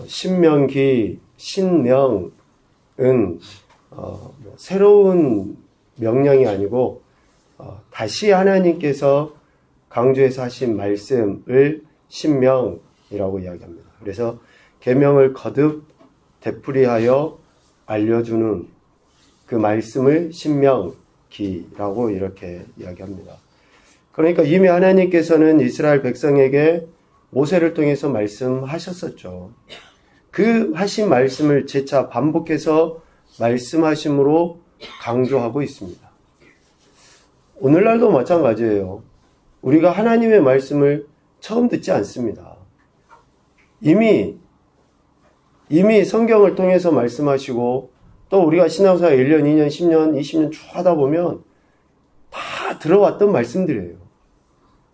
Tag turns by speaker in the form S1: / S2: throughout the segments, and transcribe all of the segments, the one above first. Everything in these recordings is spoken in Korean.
S1: 신명기, 신명은 새로운 명령이 아니고 다시 하나님께서 강조해서 하신 말씀을 신명이라고 이야기합니다. 그래서 계명을 거듭 되풀이하여 알려주는 그 말씀을 신명기라고 이렇게 이야기합니다. 그러니까 이미 하나님께서는 이스라엘 백성에게 모세를 통해서 말씀하셨었죠. 그 하신 말씀을 재차 반복해서 말씀하심으로 강조하고 있습니다. 오늘날도 마찬가지예요. 우리가 하나님의 말씀을 처음 듣지 않습니다. 이미 성경을 통해서 말씀하시고 또 우리가 신앙생활 1년, 2년, 10년, 20년 쭉 하다 보면 다 들어왔던 말씀들이에요.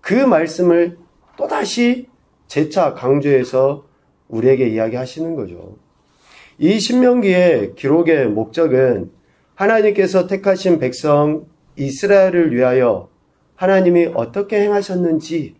S1: 그 말씀을 또다시 재차 강조해서 우리에게 이야기하시는 거죠. 이 신명기의 기록의 목적은 하나님께서 택하신 백성 이스라엘을 위하여 하나님이 어떻게 행하셨는지,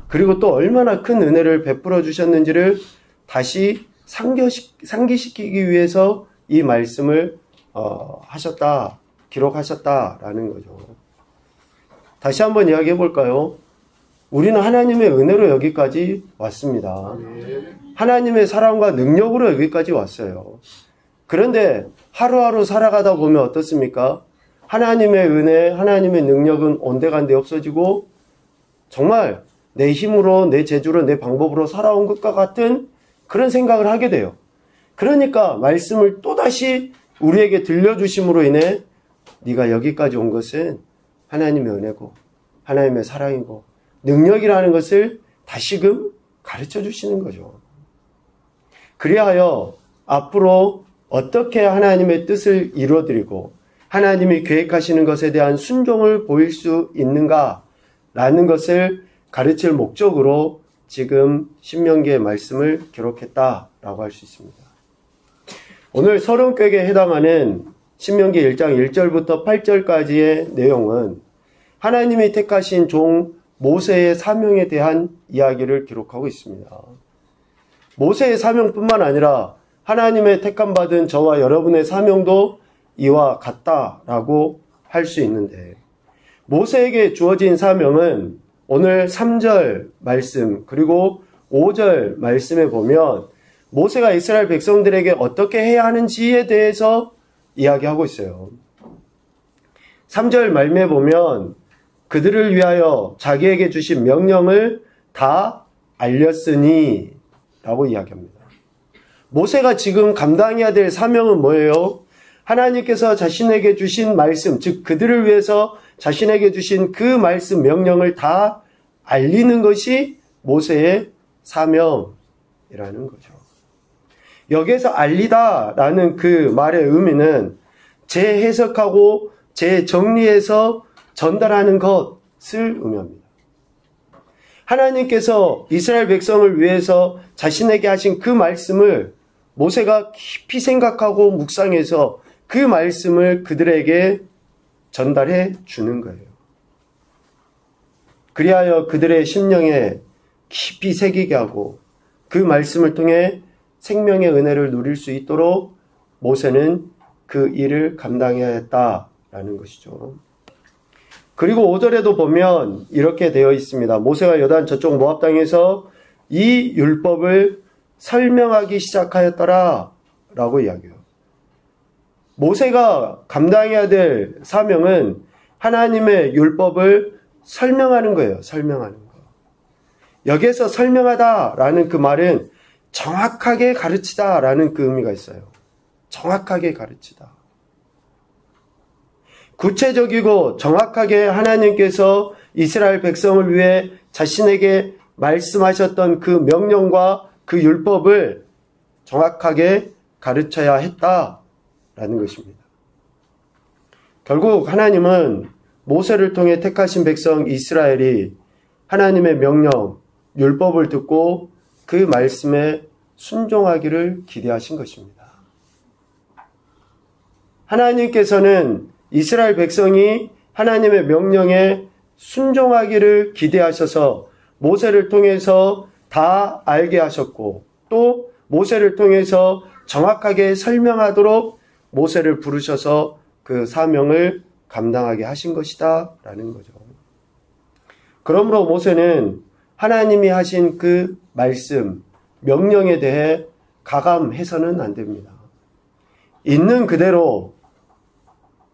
S1: 그리고 또 얼마나 큰 은혜를 베풀어 주셨는지를 다시 상기시키기 위해서 이 말씀을 기록하셨다라는 거죠. 다시 한번 이야기해 볼까요? 우리는 하나님의 은혜로 여기까지 왔습니다. 하나님의 사랑과 능력으로 여기까지 왔어요. 그런데 하루하루 살아가다 보면 어떻습니까? 하나님의 은혜, 하나님의 능력은 온데간데 없어지고 정말 내 힘으로, 내 재주로, 내 방법으로 살아온 것과 같은 그런 생각을 하게 돼요. 그러니까 말씀을 또다시 우리에게 들려주심으로 인해 네가 여기까지 온 것은 하나님의 은혜고 하나님의 사랑이고 능력이라는 것을 다시금 가르쳐 주시는 거죠. 그리하여 앞으로 어떻게 하나님의 뜻을 이루어드리고 하나님이 계획하시는 것에 대한 순종을 보일 수 있는가라는 것을 가르칠 목적으로 지금 신명기의 말씀을 기록했다라고 할 수 있습니다. 오늘 서론격에 해당하는 신명기 1장 1절부터 8절까지의 내용은 하나님이 택하신 종 모세의 사명에 대한 이야기를 기록하고 있습니다. 모세의 사명뿐만 아니라 하나님의 택함받은 저와 여러분의 사명도 이와 같다라고 할 수 있는데, 모세에게 주어진 사명은 오늘 3절 말씀 그리고 5절 말씀에 보면 모세가 이스라엘 백성들에게 어떻게 해야 하는지에 대해서 이야기하고 있어요. 3절 말씀에 보면 그들을 위하여 자기에게 주신 명령을 다 알렸으니 라고 이야기합니다. 모세가 지금 감당해야 될 사명은 뭐예요? 하나님께서 자신에게 주신 말씀, 즉 그들을 위해서 자신에게 주신 그 말씀, 명령을 다 알리는 것이 모세의 사명이라는 거죠. 여기에서 알리다라는 그 말의 의미는 재해석하고 재정리해서 전달하는 것을 의미합니다. 하나님께서 이스라엘 백성을 위해서 자신에게 하신 그 말씀을 모세가 깊이 생각하고 묵상해서 그 말씀을 그들에게 전달해 주는 거예요. 그리하여 그들의 심령에 깊이 새기게 하고 그 말씀을 통해 생명의 은혜를 누릴 수 있도록 모세는 그 일을 감당해야 했다라는 것이죠. 그리고 5절에도 보면 이렇게 되어 있습니다. 모세가 여단 저쪽 모압 땅에서 이 율법을 설명하기 시작하였더라 라고 이야기해요. 모세가 감당해야 될 사명은 하나님의 율법을 설명하는 거예요. 설명하는 거. 여기에서 설명하다라는 그 말은 정확하게 가르치다라는 그 의미가 있어요. 정확하게 가르치다. 구체적이고 정확하게 하나님께서 이스라엘 백성을 위해 자신에게 말씀하셨던 그 명령과 그 율법을 정확하게 가르쳐야 했다라는 것입니다. 결국 하나님은 모세를 통해 택하신 백성 이스라엘이 하나님의 명령, 율법을 듣고 그 말씀에 순종하기를 기대하신 것입니다. 하나님께서는 이스라엘 백성이 하나님의 명령에 순종하기를 기대하셔서 모세를 통해서 다 알게 하셨고 또 모세를 통해서 정확하게 설명하도록 모세를 부르셔서 그 사명을 감당하게 하신 것이다 라는 거죠. 그러므로 모세는 하나님이 하신 그 말씀, 명령에 대해 가감해서는 안 됩니다. 있는 그대로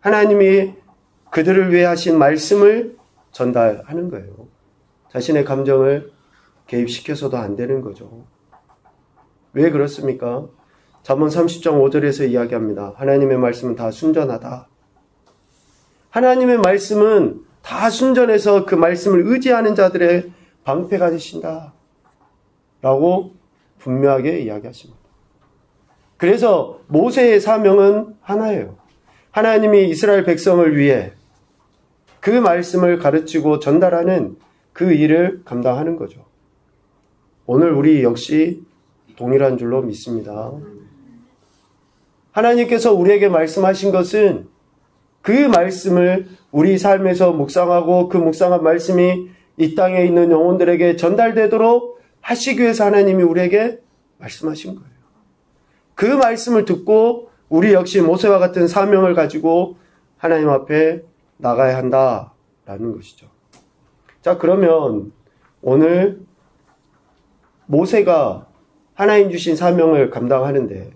S1: 하나님이 그들을 위해 하신 말씀을 전달하는 거예요. 자신의 감정을 개입시켜서도 안 되는 거죠. 왜 그렇습니까? 잠언 30장 5절에서 이야기합니다. 하나님의 말씀은 다 순전하다. 하나님의 말씀은 다 순전해서 그 말씀을 의지하는 자들의 방패가 되신다 라고 분명하게 이야기하십니다. 그래서 모세의 사명은 하나예요. 하나님이 이스라엘 백성을 위해 그 말씀을 가르치고 전달하는 그 일을 감당하는 거죠. 오늘 우리 역시 동일한 줄로 믿습니다. 하나님께서 우리에게 말씀하신 것은 그 말씀을 우리 삶에서 묵상하고 그 묵상한 말씀이 이 땅에 있는 영혼들에게 전달되도록 하시기 위해서 하나님이 우리에게 말씀하신 거예요. 그 말씀을 듣고 우리 역시 모세와 같은 사명을 가지고 하나님 앞에 나가야 한다라는 것이죠. 자, 그러면 오늘 모세가 하나님 주신 사명을 감당하는데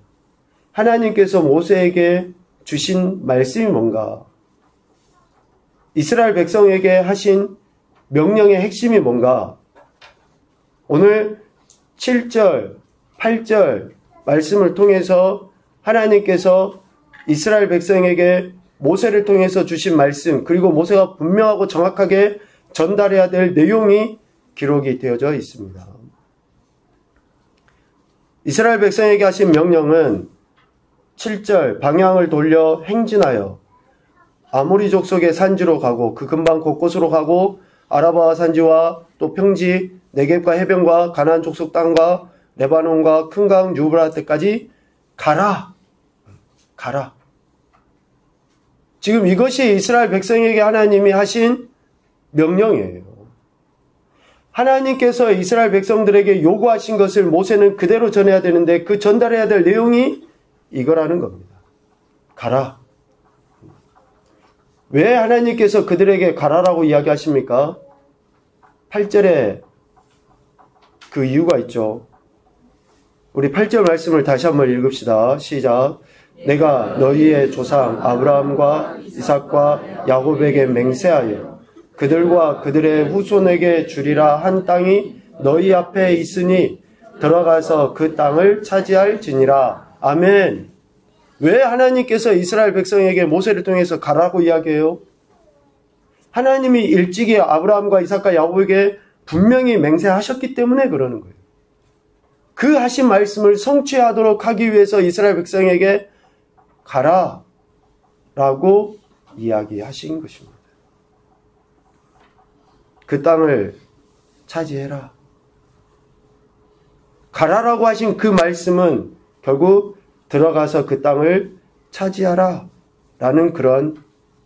S1: 하나님께서 모세에게 주신 말씀이 뭔가? 이스라엘 백성에게 하신 명령의 핵심이 뭔가? 오늘 7절, 8절 말씀을 통해서 하나님께서 이스라엘 백성에게 모세를 통해서 주신 말씀, 그리고 모세가 분명하고 정확하게 전달해야 될 내용이 기록이 되어져 있습니다. 이스라엘 백성에게 하신 명령은 7절 방향을 돌려 행진하여 아모리 족속의 산지로 가고 그 근방 곳곳으로 가고 아라바 산지와 또 평지 네겝과 해변과 가나안 족속 땅과 레바논과 큰 강 유브라테까지 가라. 가라. 지금 이것이 이스라엘 백성에게 하나님이 하신 명령이에요. 하나님께서 이스라엘 백성들에게 요구하신 것을 모세는 그대로 전해야 되는데 그 전달해야 될 내용이 이거라는 겁니다. 가라. 왜 하나님께서 그들에게 가라라고 이야기하십니까? 8절에 그 이유가 있죠. 우리 8절 말씀을 다시 한번 읽읍시다. 시작. 내가 너희의 조상 아브라함과 이삭과 야곱에게 맹세하여 그들과 그들의 후손에게 주리라 한 땅이 너희 앞에 있으니 들어가서 그 땅을 차지할지니라. 아멘. 왜 하나님께서 이스라엘 백성에게 모세를 통해서 가라고 이야기해요? 하나님이 일찍이 아브라함과 이삭과 야곱에게 분명히 맹세하셨기 때문에 그러는 거예요. 그 하신 말씀을 성취하도록 하기 위해서 이스라엘 백성에게 가라 라고 이야기하신 것입니다. 그 땅을 차지해라. 가라라고 하신 그 말씀은 결국 들어가서 그 땅을 차지하라 라는 그런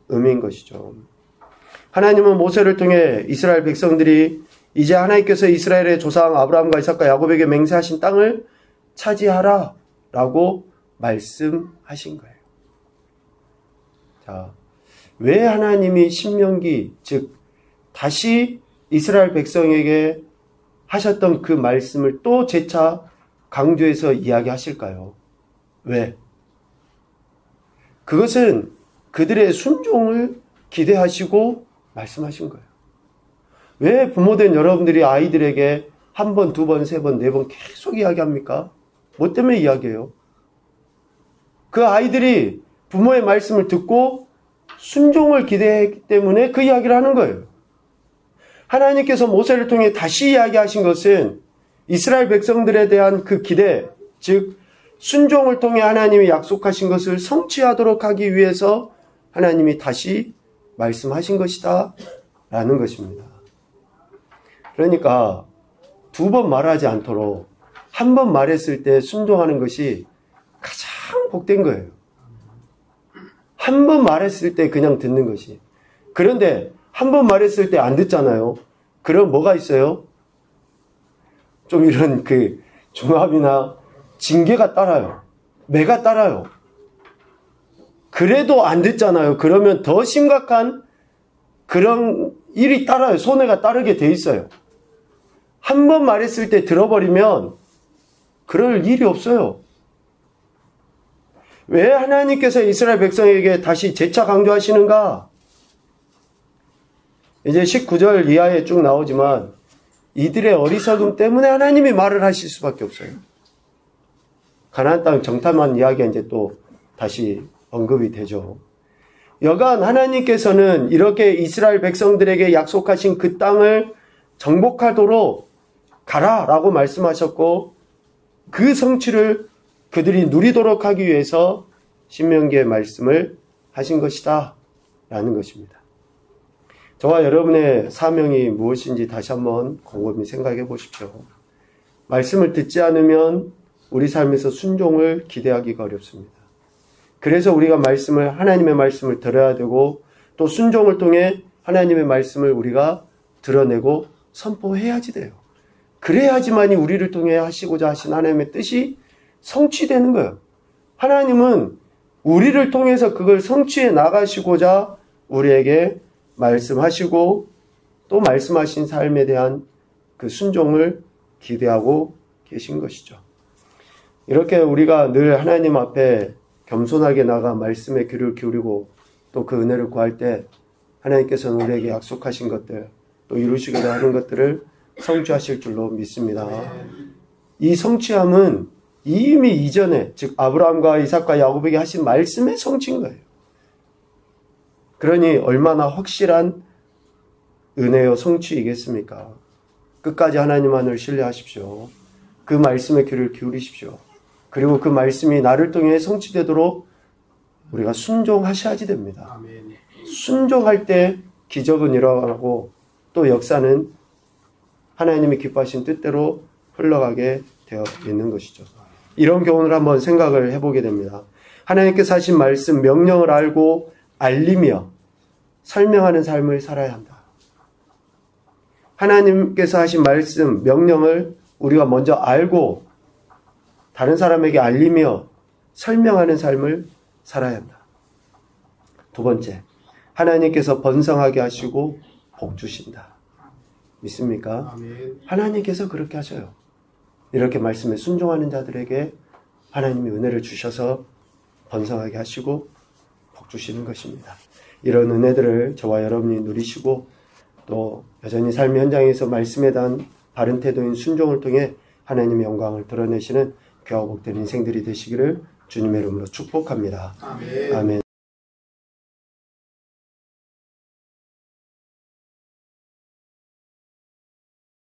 S1: 의미인 것이죠. 하나님은 모세를 통해 이스라엘 백성들이 이제 하나님께서 이스라엘의 조상 아브라함과 이삭과 야곱에게 맹세하신 땅을 차지하라 라고 말씀하신 거예요. 자, 왜 하나님이 신명기, 즉 다시 이스라엘 백성에게 하셨던 그 말씀을 또 재차 강조해서 이야기하실까요? 왜? 그것은 그들의 순종을 기대하시고 말씀하신 거예요. 왜 부모된 여러분들이 아이들에게 한 번, 두 번, 세 번, 네 번 계속 이야기합니까? 뭐 때문에 이야기해요? 그 아이들이 부모의 말씀을 듣고 순종을 기대했기 때문에 그 이야기를 하는 거예요. 하나님께서 모세를 통해 다시 이야기하신 것은 이스라엘 백성들에 대한 그 기대, 즉 순종을 통해 하나님이 약속하신 것을 성취하도록 하기 위해서 하나님이 다시 말씀하신 것이다 라는 것입니다. 그러니까 두 번 말하지 않도록 한 번 말했을 때 순종하는 것이 가장 복된 거예요. 한 번 말했을 때 그냥 듣는 것이. 그런데 한 번 말했을 때 안 듣잖아요. 그럼 뭐가 있어요? 좀 이런 그 중압이나 징계가 따라요. 매가 따라요. 그래도 안 듣잖아요. 그러면 더 심각한 그런 일이 따라요. 손해가 따르게 돼 있어요. 한 번 말했을 때 들어버리면 그럴 일이 없어요. 왜 하나님께서 이스라엘 백성에게 다시 재차 강조하시는가? 이제 19절 이하에 쭉 나오지만 이들의 어리석음 때문에 하나님이 말을 하실 수밖에 없어요. 가나안 땅 정탐한 이야기가 이제 또 다시 언급이 되죠. 여간 하나님께서는 이렇게 이스라엘 백성들에게 약속하신 그 땅을 정복하도록 가라라고 말씀하셨고 그 성취를 그들이 누리도록 하기 위해서 신명기의 말씀을 하신 것이다 라는 것입니다. 저와 여러분의 사명이 무엇인지 다시 한번 곰곰이 생각해 보십시오. 말씀을 듣지 않으면 우리 삶에서 순종을 기대하기가 어렵습니다. 그래서 우리가 하나님의 말씀을 들어야 되고 또 순종을 통해 하나님의 말씀을 우리가 드러내고 선포해야지 돼요. 그래야지만이 우리를 통해 하시고자 하신 하나님의 뜻이 성취되는 거예요. 하나님은 우리를 통해서 그걸 성취해 나가시고자 우리에게 말씀하시고 또 말씀하신 삶에 대한 그 순종을 기대하고 계신 것이죠. 이렇게 우리가 늘 하나님 앞에 겸손하게 나가 말씀에 귀를 기울이고 또 그 은혜를 구할 때 하나님께서는 우리에게 약속하신 것들 또 이루시고자 하는 것들을 성취하실 줄로 믿습니다. 이 성취함은 이미 이전에 즉 아브라함과 이삭과 야곱에게 하신 말씀의 성취인 거예요. 그러니 얼마나 확실한 은혜요 성취이겠습니까? 끝까지 하나님만을 신뢰하십시오. 그 말씀에 귀를 기울이십시오. 그리고 그 말씀이 나를 통해 성취되도록 우리가 순종하셔야지 됩니다. 순종할 때 기적은 일어나고 또 역사는 하나님이 기뻐하신 뜻대로 흘러가게 되어 있는 것이죠. 이런 교훈을 한번 생각을 해보게 됩니다. 하나님께서 하신 말씀, 명령을 알고 알리며 설명하는 삶을 살아야 한다. 하나님께서 하신 말씀, 명령을 우리가 먼저 알고 다른 사람에게 알리며 설명하는 삶을 살아야 한다. 두 번째, 하나님께서 번성하게 하시고 복 주신다. 믿습니까? 아멘. 하나님께서 그렇게 하셔요. 이렇게 말씀에 순종하는 자들에게 하나님이 은혜를 주셔서 번성하게 하시고 복 주시는 것입니다. 이런 은혜들을 저와 여러분이 누리시고 또 여전히 삶의 현장에서 말씀에 대한 바른 태도인 순종을 통해 하나님의 영광을 드러내시는 귀하고 복된 인생들이 되시기를 주님의 이름으로 축복합니다. 아멘. 아멘.